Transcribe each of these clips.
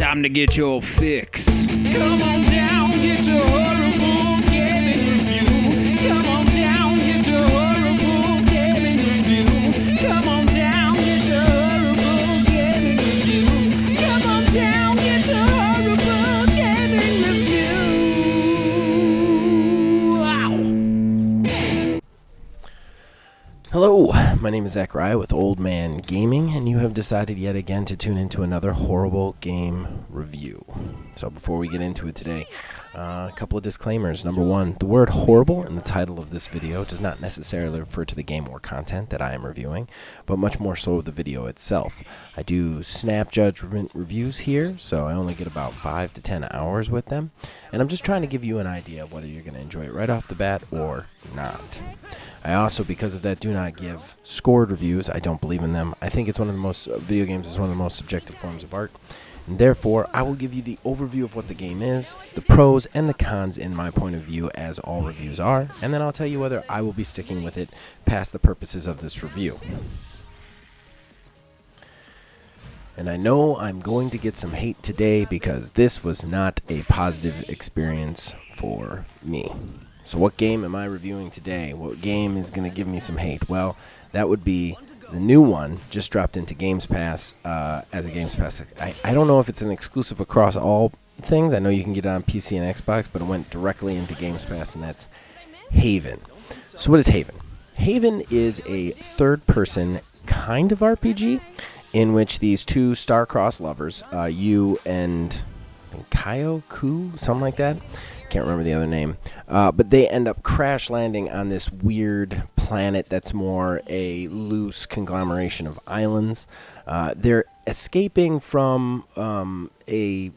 time to get your fix. Come on down, get your horrible gaming review. Come on down, get your horrible gaming review. Come on down, get your horrible gaming review. Come on down, get your horrible gaming review. Wow. Hello, my name is Zachariah with Old Man Gaming, and you have decided yet again to tune into another horrible game review. So before we get into it today, a couple of disclaimers. Number one, the word horrible in the title of this video does not necessarily refer to the game or content that I am reviewing, but much more so the video itself. I do snap judgment reviews here, so I only get about 5 to 10 hours with them, and I'm just trying to give you an idea of whether you're going to enjoy it right off the bat or not. I also, because of that, do not give scored reviews. I don't believe in them. I think it's one of the most, video games is one of the most subjective forms of art. And therefore, I will give you the overview of what the game is, the pros and the cons in my point of view, as all reviews are. And then I'll tell you whether I will be sticking with it past the purposes of this review. And I know I'm going to get some hate today because this was not a positive experience for me. So what game am I reviewing today? What game is going to give me some hate? Well, that would be the new one, just dropped into Games Pass as a Games Pass. I don't know if it's an exclusive across all things. I know you can get it on PC and Xbox, but it went directly into Games Pass, and that's Haven. So what is Haven? Haven is a third-person kind of RPG in which these two star-crossed lovers, you and I think Ku, something like that. Can't remember the other name, but they end up crash landing on this weird planet that's more a loose conglomeration of islands. They're escaping from a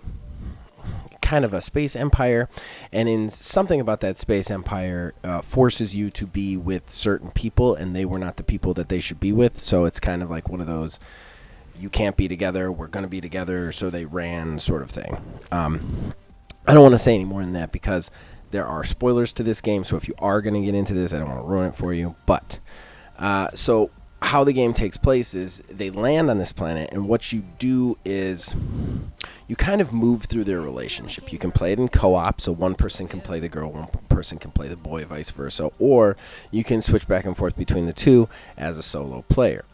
kind of a space empire, and in something about that space empire forces you to be with certain people, and they were not the people that they should be with. So it's kind of like one of those, you can't be together, we're going to be together, so they ran sort of thing. I don't want to say any more than that because there are spoilers to this game, so if you are going to get into this, I don't want to ruin it for you. But, so how the game takes place is they land on this planet, and what you do is you kind of move through their relationship. You can play it in co-op, so one person can play the girl, one person can play the boy, vice versa, or you can switch back and forth between the two as a solo player.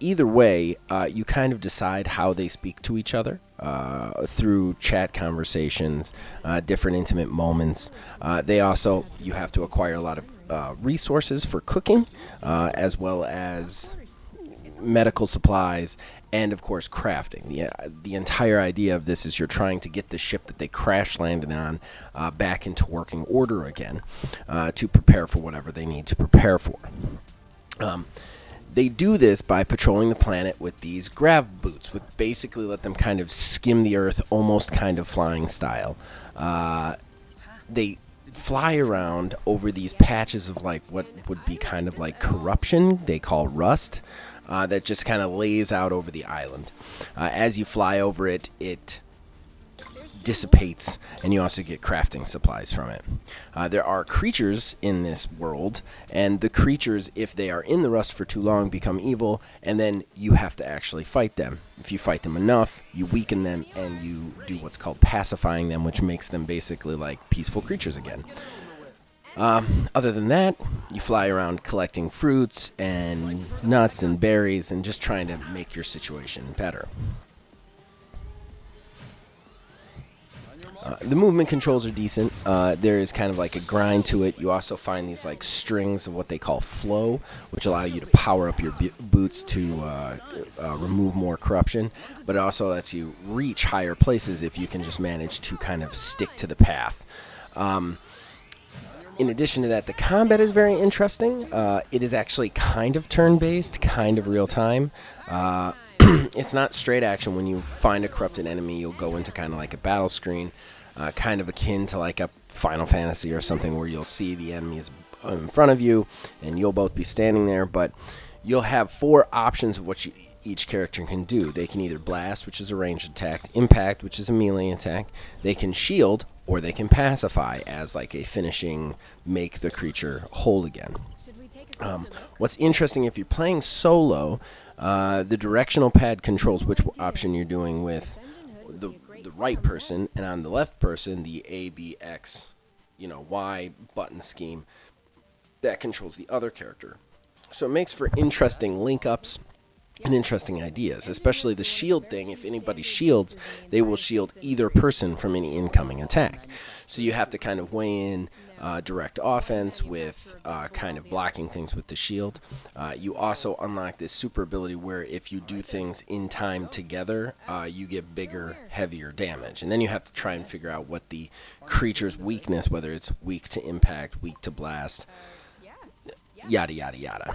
Either way, you kind of decide how they speak to each other through chat conversations, different intimate moments. You have to acquire a lot of resources for cooking, as well as medical supplies, and of course crafting. The entire idea of this is you're trying to get the ship that they crash landed on back into working order again, to prepare for whatever they need to prepare for. They do this by patrolling the planet with these grav boots, which basically let them kind of skim the earth, almost kind of flying style. They fly around over these patches of like what would be kind of like corruption, they call rust, that just kind of lays out over the island. As you fly over it, it dissipates, and you also get crafting supplies from it. There are creatures in this world, and the creatures, if they are in the rust for too long, become evil, and then you have to actually fight them. If you fight them enough, you weaken them, and you do what's called pacifying them, which makes them basically like peaceful creatures again. Other than that, you fly around collecting fruits and nuts and berries and just trying to make your situation better. The movement controls are decent. There is kind of like a grind to it. You also find these like strings of what they call flow, which allow you to power up your boots to remove more corruption, but it also lets you reach higher places if you can just manage to kind of stick to the path. In addition to that, the combat is very interesting. It is actually kind of turn-based, kind of real-time. It's not straight action. When you find a corrupted enemy, you'll go into kind of like a battle screen, kind of akin to like a Final Fantasy or something, where you'll see the enemies in front of you, and you'll both be standing there, but you'll have 4 options of what each character can do. They can either blast, which is a ranged attack, impact, which is a melee attack, they can shield, or they can pacify as like a finishing, make the creature whole again. What's interesting, if you're playing solo, the directional pad controls which option you're doing with. The right person, and on the left person, the A, B, X, Y button scheme that controls the other character. So it makes for interesting link-ups and interesting ideas, especially the shield thing. If anybody shields, they will shield either person from any incoming attack. So you have to kind of weigh in direct offense with kind of blocking things with the shield. You also unlock this super ability where if you do things in time together, you get bigger, heavier damage. And then you have to try and figure out what the creature's weakness, whether it's weak to impact, weak to blast, yada, yada, yada.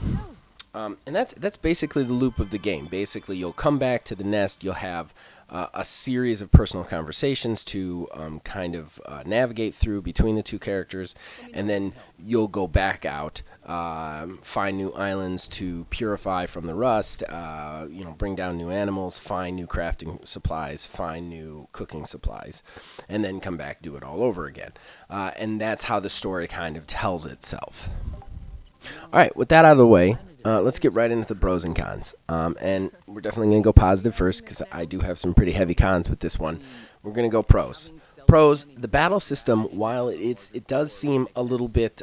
And that's basically the loop of the game. Basically, you'll come back to the nest. You'll have a series of personal conversations to kind of navigate through between the two characters, and then you'll go back out, find new islands to purify from the rust, bring down new animals, find new crafting supplies, find new cooking supplies, and then come back, do it all over again. And that's how the story kind of tells itself. All right, with that out of the way, let's get right into the pros and cons. And we're definitely going to go positive first because I do have some pretty heavy cons with this one. We're going to go pros. Pros, the battle system, while it does seem a little bit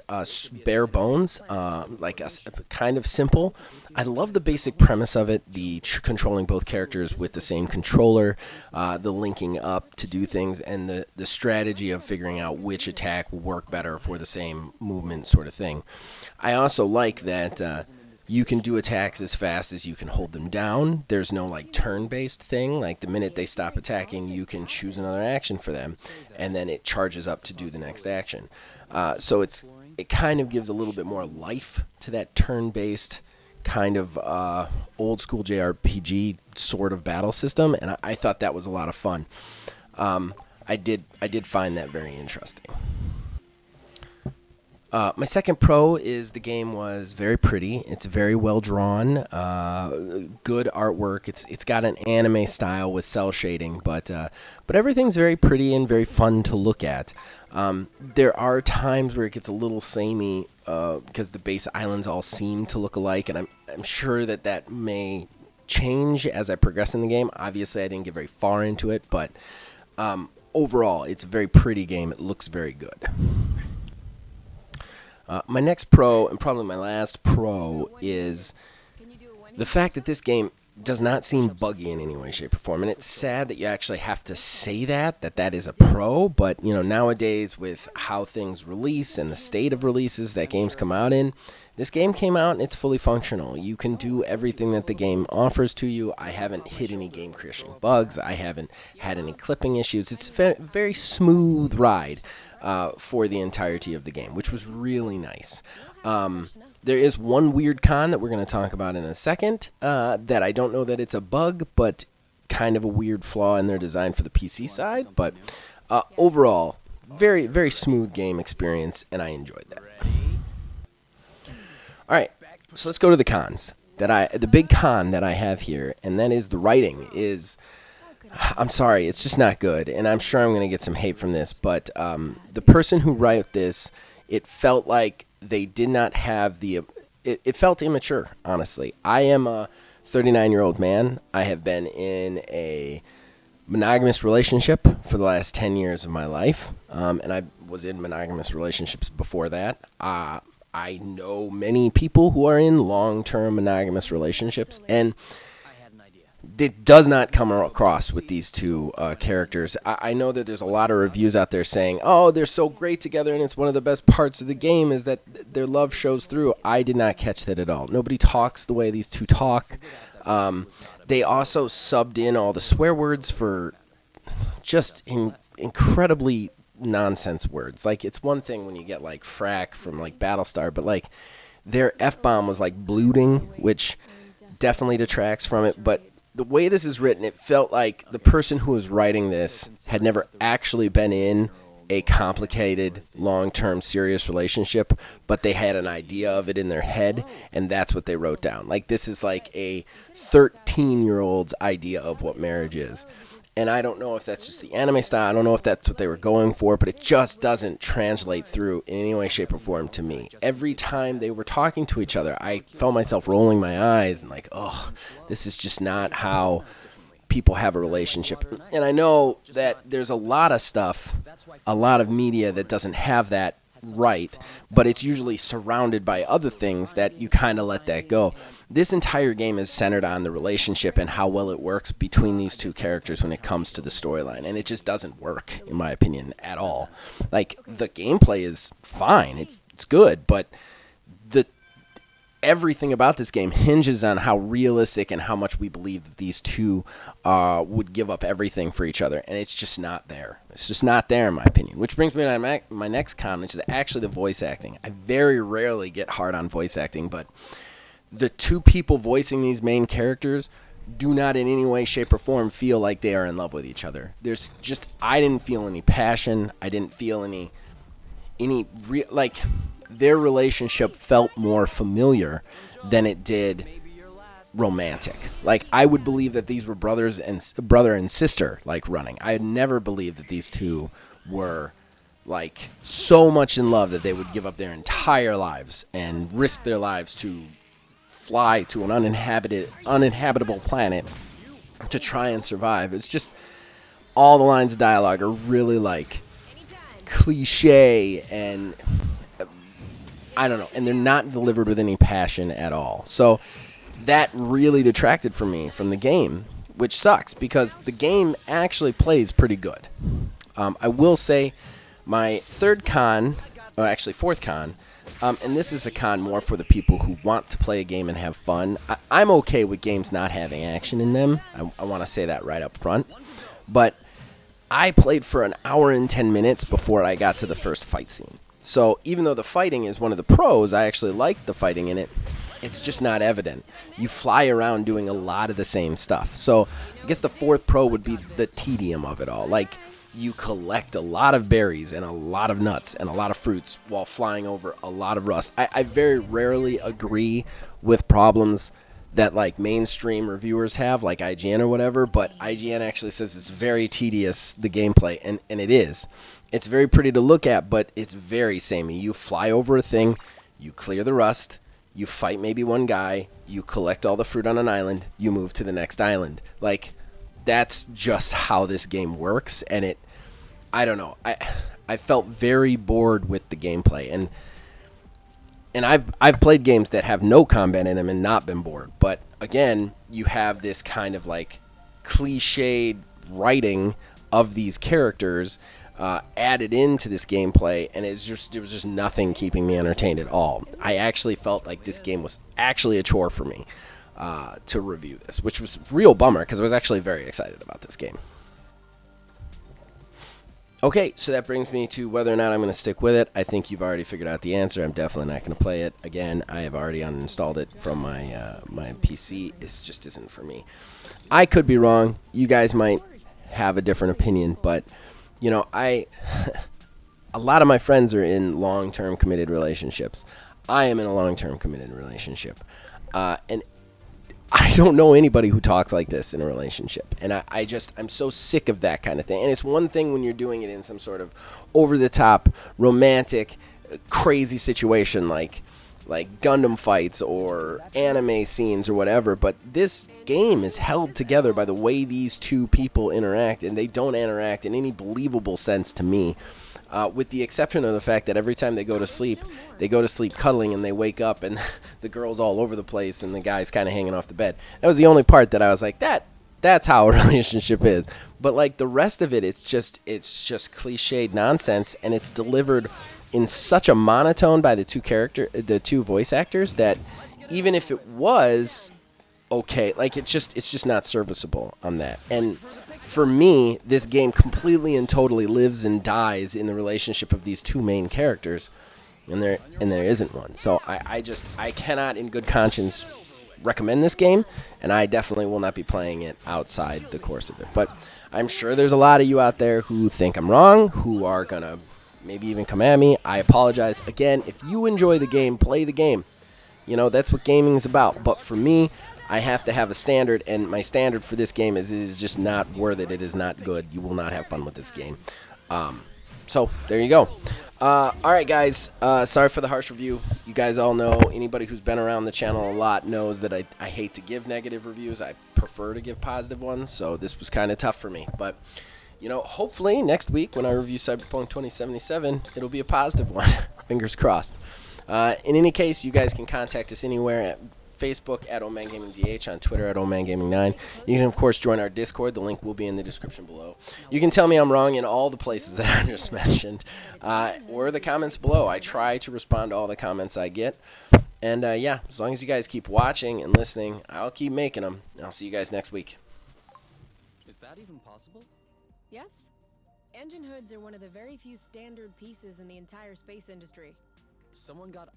bare bones, like a kind of simple, I love the basic premise of it, the controlling both characters with the same controller, the linking up to do things, and the strategy of figuring out which attack will work better for the same movement sort of thing. I also like that you can do attacks as fast as you can hold them down. There's no like turn-based thing. Like the minute they stop attacking, you can choose another action for them, and then it charges up to do the next action. So it kind of gives a little bit more life to that turn-based kind of old school JRPG sort of battle system, and I thought that was a lot of fun. I did find that very interesting. My second pro is the game was very pretty. It's very well drawn, good artwork. It's got an anime style with cell shading, but everything's very pretty and very fun to look at. There are times where it gets a little samey because the base islands all seem to look alike, and I'm sure that may change as I progress in the game. Obviously, I didn't get very far into it, but overall, it's a very pretty game. It looks very good. My next pro, and probably my last pro, is the fact that this game does not seem buggy in any way, shape, or form. And it's sad that you actually have to say that is a pro, but nowadays with how things release and the state of releases that games come out in, this game came out and it's fully functional. You can do everything that the game offers to you. I haven't hit any game-crashing bugs. I haven't had any clipping issues. It's a very smooth ride. For the entirety of the game, which was really nice. There is one weird con that we're going to talk about in a second that I don't know that it's a bug, but kind of a weird flaw in their design for the PC side. But overall, very, very smooth game experience, and I enjoyed that. All right, so let's go to the cons. The big con that I have here, and that is the writing is... I'm sorry, it's just not good, and I'm sure I'm going to get some hate from this, but the person who wrote this, it felt like they did not have it felt immature, honestly. I am a 39-year-old man. I have been in a monogamous relationship for the last 10 years of my life, and I was in monogamous relationships before that. I know many people who are in long-term monogamous relationships, and it does not come across with these two characters. I know that there's a lot of reviews out there saying, oh, they're so great together and it's one of the best parts of the game is that their love shows through. I did not catch that at all. Nobody talks the way these two talk. They also subbed in all the swear words for just incredibly nonsense words. Like, it's one thing when you get, like, frack from, like, Battlestar, but, like, their F-bomb was, like, blooting, which definitely detracts from it, but the way this is written, it felt like the person who was writing this had never actually been in a complicated, long-term, serious relationship, but they had an idea of it in their head, and that's what they wrote down. Like, this is like a 13-year-old's idea of what marriage is. And I don't know if that's just the anime style. I don't know if that's what they were going for, but it just doesn't translate through in any way, shape, or form to me. Every time they were talking to each other, I felt myself rolling my eyes and like, oh, this is just not how people have a relationship. And I know that there's a lot of stuff, a lot of media that doesn't have that right, but it's usually surrounded by other things that you kind of let that go. This entire game is centered on the relationship and how well it works between these two characters when it comes to the storyline, and it just doesn't work, in my opinion, at all. Like, the gameplay is fine, it's good, but everything about this game hinges on how realistic and how much we believe that these two would give up everything for each other, and it's just not there. It's just not there, in my opinion. Which brings me to my next con, which is actually the voice acting. I very rarely get hard on voice acting, but the two people voicing these main characters do not in any way, shape, or form feel like they are in love with each other. I didn't feel any passion. I didn't feel any like, their relationship felt more familiar than it did romantic. Like, I would believe that these were brother and sister, like, running. I had never believed that these two were, like, so much in love that they would give up their entire lives and risk their lives to fly to an uninhabitable planet to try and survive. It's just, all the lines of dialogue are really, like, cliche, and I don't know, and they're not delivered with any passion at all. So that really detracted from me from the game, which sucks because the game actually plays pretty good. I will say my fourth con, and this is a con more for the people who want to play a game and have fun. I'm okay with games not having action in them. I want to say that right up front. But I played for an hour and 10 minutes before I got to the first fight scene. So even though the fighting is one of the pros, I actually like the fighting in it, it's just not evident. You fly around doing a lot of the same stuff. So I guess the fourth pro would be the tedium of it all. Like, you collect a lot of berries and a lot of nuts and a lot of fruits while flying over a lot of rust. I very rarely agree with problems that, like, mainstream reviewers have, like IGN or whatever, but IGN actually says it's very tedious, the gameplay, and it is. It's very pretty to look at, but it's very samey. You fly over a thing, you clear the rust, you fight maybe one guy, you collect all the fruit on an island, you move to the next island. Like, that's just how this game works, and I don't know. I felt very bored with the gameplay, and I've played games that have no combat in them and not been bored. But again, you have this kind of, like, cliched writing of these characters added into this gameplay, and there was just nothing keeping me entertained at all. I actually felt like this game was actually a chore for me to review this, which was a real bummer because I was actually very excited about this game. Okay, so that brings me to whether or not I'm going to stick with it. I think you've already figured out the answer. I'm definitely not going to play it. Again, I have already uninstalled it from my PC. It just isn't for me. I could be wrong. You guys might have a different opinion, but, you know, a lot of my friends are in long-term committed relationships. I am in a long-term committed relationship. And I don't know anybody who talks like this in a relationship. And I'm so sick of that kind of thing. And it's one thing when you're doing it in some sort of over-the-top, romantic, crazy situation like Gundam fights or anime scenes or whatever. But this game is held together by the way these two people interact. And they don't interact in any believable sense to me. With the exception of the fact that every time they go to sleep cuddling, and they wake up and the girl's all over the place and the guy's kind of hanging off the bed. That was the only part that I was like, that's how a relationship is. But, like, the rest of it, it's just cliched nonsense, and it's delivered in such a monotone by the two voice actors that even if it was okay, like, it's just not serviceable on that. And for me, this game completely and totally lives and dies in the relationship of these two main characters, and there isn't one. So I cannot in good conscience recommend this game, and I definitely will not be playing it outside the course of it. But I'm sure there's a lot of you out there who think I'm wrong, who are gonna maybe even come at me. I apologize. Again, if you enjoy the game, play the game. You know, that's what gaming is about. But for me, I have to have a standard, and my standard for this game is it is just not worth it. It is not good. You will not have fun with this game. So there you go. All right, guys. Sorry for the harsh review. You guys all know, anybody who's been around the channel a lot knows that I hate to give negative reviews. I prefer to give positive ones, so this was kind of tough for me. But, hopefully next week when I review Cyberpunk 2077, it'll be a positive one. Fingers crossed. In any case, you guys can contact us anywhere at Facebook at OldManGamingDH, on Twitter at OldManGaming9. You can, of course, join our Discord. The link will be in the description below. You can tell me I'm wrong in all the places that I just mentioned, or the comments below. I try to respond to all the comments I get. And, yeah, as long as you guys keep watching and listening, I'll keep making them. I'll see you guys next week. Is that even possible? Yes. Engine hoods are one of the very few standard pieces in the entire space industry. Someone got